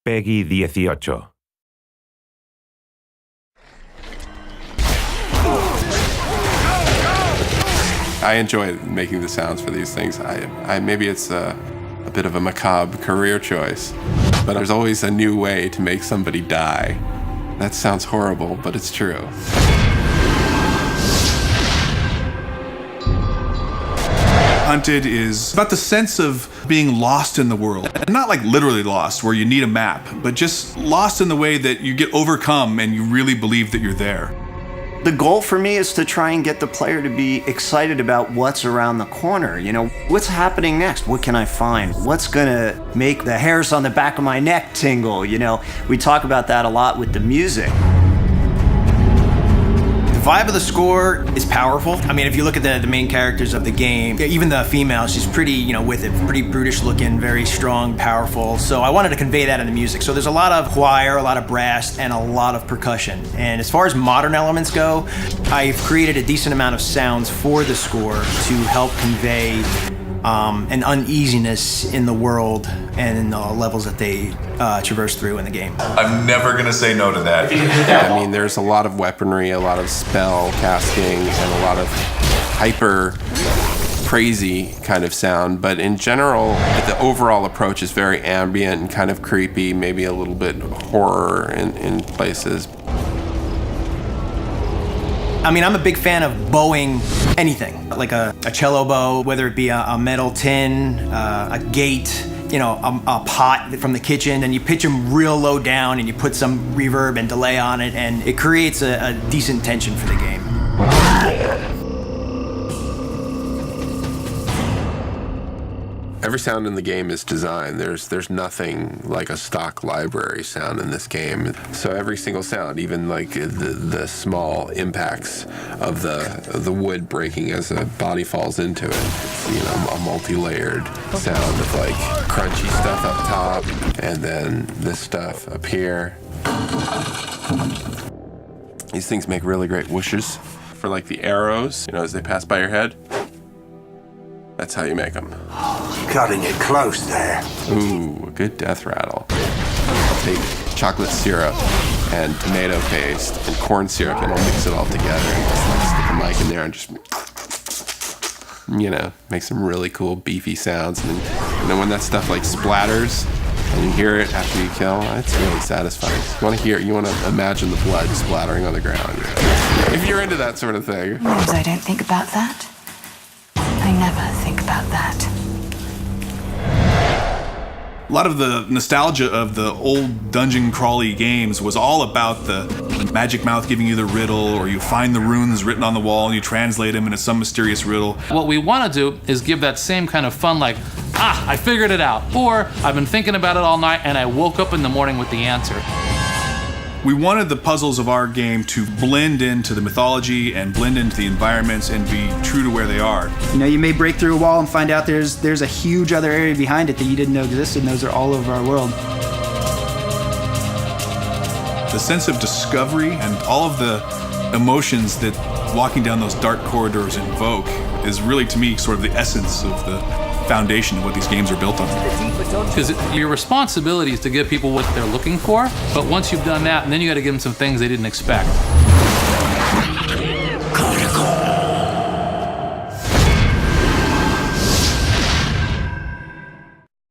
Peggy 18. I enjoy making the sounds for these things. Maybe it's a bit of a macabre career choice, but there's always a new way to make somebody die. That sounds horrible, but it's true. Hunted is about the sense of being lost in the world. And not like literally lost, where you need a map, but just lost in the way that you get overcome and you really believe that you're there. The goal for me is to try and get the player to be excited about what's around the corner. You know, what's happening next? What can I find? What's gonna make the hairs on the back of my neck tingle? You know, we talk about that a lot with the music. The vibe of the score is powerful. I mean, if you look at the main characters of the game, even the female, she's pretty, you know, with it, pretty brutish looking, very strong, powerful. So I wanted to convey that in the music. So there's a lot of choir, a lot of brass, and a lot of percussion. And as far as modern elements go, I've created a decent amount of sounds for the score to help convey an uneasiness in the world and in the levels that they traverse through in the game. I'm never gonna say no to that. I mean, there's a lot of weaponry, a lot of spell casting, and a lot of hyper crazy kind of sound, but in general, the overall approach is very ambient and kind of creepy, maybe a little bit horror in places. I mean, I'm a big fan of bowing anything, like a cello bow, whether it be a metal tin, a gate, you know, a pot from the kitchen, and you pitch them real low down and you put some reverb and delay on it, and it creates a decent tension for the game. Every sound in the game is designed. There's nothing like a stock library sound in this game. So every single sound, even like the small impacts of the wood breaking as a body falls into it, it's, you know, a multi-layered sound of like crunchy stuff up top and then this stuff up here. These things make really great whooshes for like the arrows, you know, as they pass by your head. That's how you make them. Cutting it close there. Ooh, a good death rattle. I'll take chocolate syrup and tomato paste and corn syrup and I'll mix it all together and just like stick a mic in there and just, you know, make some really cool beefy sounds. And then when that stuff like splatters and you hear it after you kill, it's really satisfying. You want to imagine the blood splattering on the ground. You know? If you're into that sort of thing. Sometimes I don't think about that. I never think about that. A lot of the nostalgia of the old dungeon crawly games was all about the magic mouth giving you the riddle, or you find the runes written on the wall and you translate them into some mysterious riddle. What we want to do is give that same kind of fun, like, I figured it out, or I've been thinking about it all night and I woke up in the morning with the answer. We wanted the puzzles of our game to blend into the mythology and blend into the environments and be true to where they are. You know, you may break through a wall and find out there's a huge other area behind it that you didn't know existed, and those are all over our world. The sense of discovery and all of the emotions that walking down those dark corridors invoke is really, to me, sort of the essence of the foundation of what these games are built on. Because your responsibility is to give people what they're looking for, but once you've done that, and then you got to give them some things they didn't expect.